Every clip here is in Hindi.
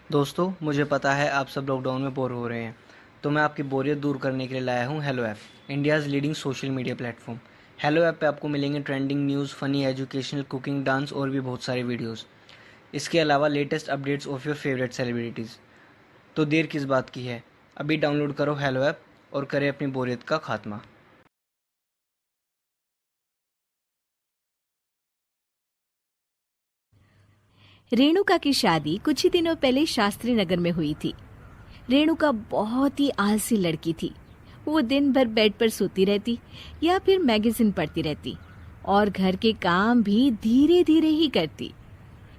दोस्तों, मुझे पता है आप सब लॉकडाउन में बोर हो रहे हैं, तो मैं आपकी बोरियत दूर करने के लिए लाया हूँ hello app, India's leading social media platform. Hello app पे आपको मिलेंगे trending news, funny, educational, cooking, dance और भी बहुत सारे वीडियोस। इसके अलावा latest updates of your favourite celebrities. तो देर किस बात की है, अभी डाउनलोड करो हेलो ऐप और करें अपनी बोरियत का खात्मा। रेणुका की शादी कुछ ही दिनों पहले शास्त्री नगर में हुई थी। रेणुका बहुत ही आलसी लड़की थी। वो दिन भर बेड पर सोती रहती या फिर मैगजीन पढ़ती रहती और घर के काम भी धीरे धीरे ही करती।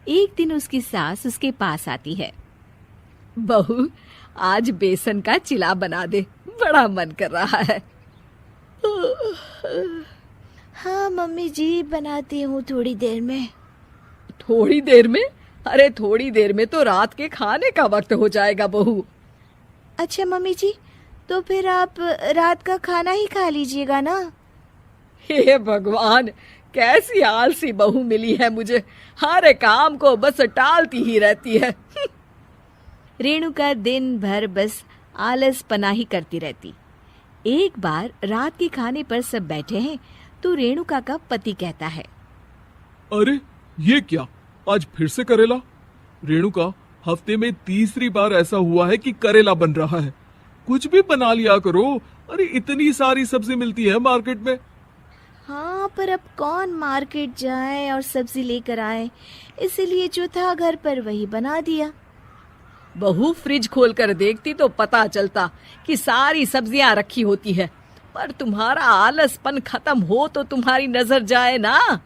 एक दिन उसकी सास उसके पास आती है। बहू, आज बेसन का चिला बना दे, बड़ा मन कर रहा है। हाँ मम्मी जी, बनाती हूँ थोड़ी देर में। थोड़ी देर में? अरे थोड़ी देर में तो रात के खाने का वक्त हो जाएगा बहू। अच्छा मम्मी जी, तो फिर आप रात का खाना ही खा लीजिएगा ना। हे भगवान, कैसी आलसी बहू मिली है मुझे। हर काम को बस टालती ही रहती है। रेणुका दिन भर बस आलस पना ही करती रहती। एक बार रात के खाने पर सब बैठे हैं तो रेणुका का पति कहता है, अरे ये क्या, आज फिर से करेला? रेणुका, हफ्ते में तीसरी बार ऐसा हुआ है कि करेला बन रहा है। कुछ भी बना लिया करो। अरे इतनी सारी सब्जी मिलती है मार्केट में। हाँ, पर अब कौन मार्केट जाए और सब्जी लेकर आए, इसीलिए जो था घर पर वही बना दिया। बहू फ्रिज खोल कर देखती तो पता चलता कि सारी सब्जियां रखी होती है। पर तुम्हारा आलसपन खत्म हो तो तुम्हारी नजर जाए ना।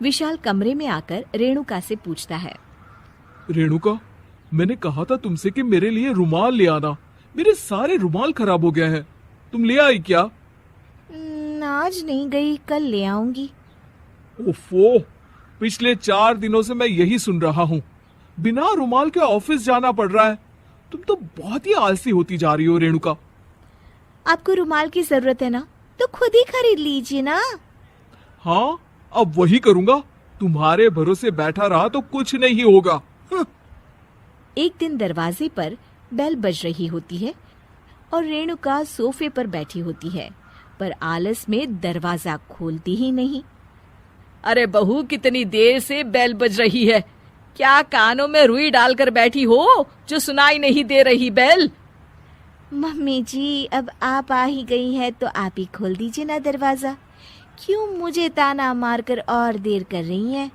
विशाल कमरे में आकर रेणुका से पूछता है, रेणुका, मैंने कहा था तुमसे कि मेरे लिए रुमाल ले आना। मेरे सारे रुमाल खराब हो गए हैं। तुम ले आई क्या? आज नहीं गई, कल ले आऊंगी। ओफो, पिछले 4 दिनों से मैं यही सुन रहा हूँ। बिना रुमाल के ऑफिस जाना पड़ रहा है। तुम तो बहुत ही आलसी होती जा रही हो रेणुका। आपको रुमाल की जरूरत है ना, तो खुद ही खरीद लीजिए ना। हाँ, अब वही करूंगा। तुम्हारे भरोसे बैठा रहा तो कुछ नहीं होगा। एक दिन दरवाजे पर बेल बज रही होती है और रेणुका सोफे पर बैठी होती है, पर आलस में दरवाजा खोलती ही नहीं। अरे बहू, कितनी देर से बेल बज रही है? क्या कानों में रुई डालकर बैठी हो जो सुनाई नहीं दे रही बेल? मम्मी जी, अब आप आ ही गई हैं तो आप ही खोल दीजिए ना दरवाजा। क्यों मुझे ताना मारकर और देर कर रही हैं?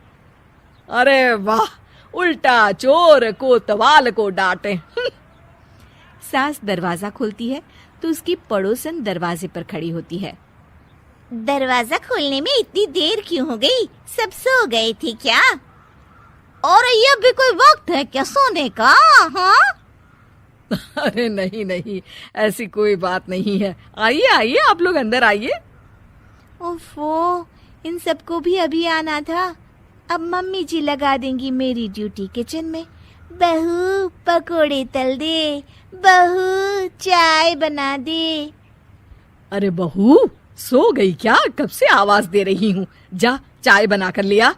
अरे वाह, उल्टा चोर को तवाल को डांटे। सास दरवाजा खोलती है तो उसकी पड़ोसन दरवाजे पर खड़ी होती है। दरवाजा खोलने में इतनी देर क्यों हो गई? सब सो गए थे क्या? और ये भी कोई वक्त है क्या सोने का? हाँ? अरे नहीं नहीं, ऐसी कोई बात नहीं है। आइए आइए, आप लोग अंदर आइए। ओफो, इन सबको भी अभी आना था। अब मम्मी जी लगा देंगी मेरी ड्यूटी किचन में। बहू पकोड़े तल दे, बहू चाय बना दे। अरे बहू, सो गई क्या? कब से आवाज दे रही हूँ। जा चाय बना कर लिया।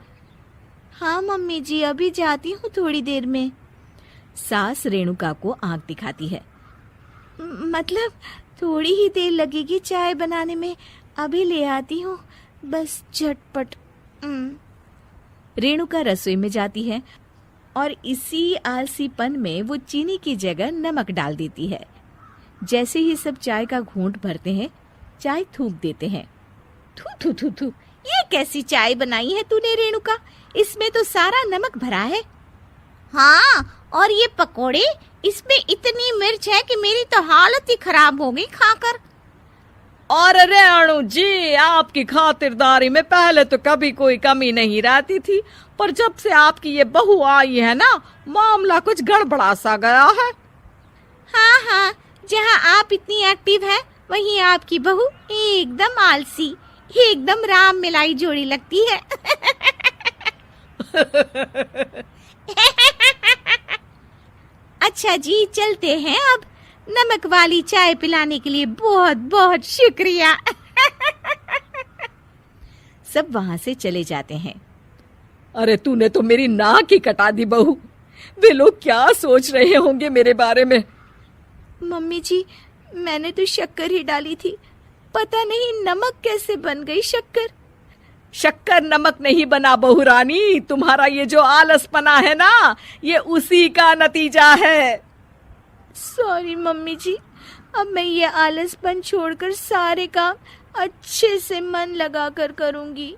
हाँ मम्मी जी, अभी जाती हूँ थोड़ी देर में। सास रेणुका को आंख दिखाती है। मतलब थोड़ी ही देर लगेगी चाय बनाने में, अभी ले आती हूँ, बस झटपट। रेणुका रसोई में जाती है और इसी आलसीपन में वो चीनी की जगह नमक डाल देती है। जैसे ही सब चाय का घूंट भरते हैं, चाय थूक देते हैं। थू थू थू थू, ये कैसी चाय बनाई है तूने रेणुका? इसमें तो सारा नमक भरा है। हाँ, और ये पकोड़े, इसमें इतनी मिर्च है कि मेरी तो हालत ही खराब हो गई खाकर। और रेणु जी, आपकी खातिरदारी में पहले तो कभी कोई कमी नहीं रहती थी, पर जब से आपकी ये बहू आई है ना, मामला कुछ गड़बड़ा सा गया है। हाँ हाँ, जहाँ आप इतनी एक्टिव हैं, वहीं आपकी बहू एकदम आलसी, एकदम राम मिलाई जोड़ी लगती है। अच्छा जी, चलते हैं अब। नमक वाली चाय पिलाने के लिए बहुत बहुत शुक्रिया। सब वहां से चले जाते हैं। अरे तूने तो मेरी नाक ही कटा दी बहू। वे लोग क्या सोच रहे होंगे मेरे बारे में। मम्मी जी, मैंने तो शक्कर ही डाली थी, पता नहीं नमक कैसे बन गई शक्कर। शक्कर नमक नहीं बना बहू रानी, तुम्हारा ये जो आलसपना है ना, ये उसी का नतीजा है। सॉरी मम्मी जी, अब मैं ये आलसपन छोड़कर सारे काम अच्छे से मन लगाकर करूंगी।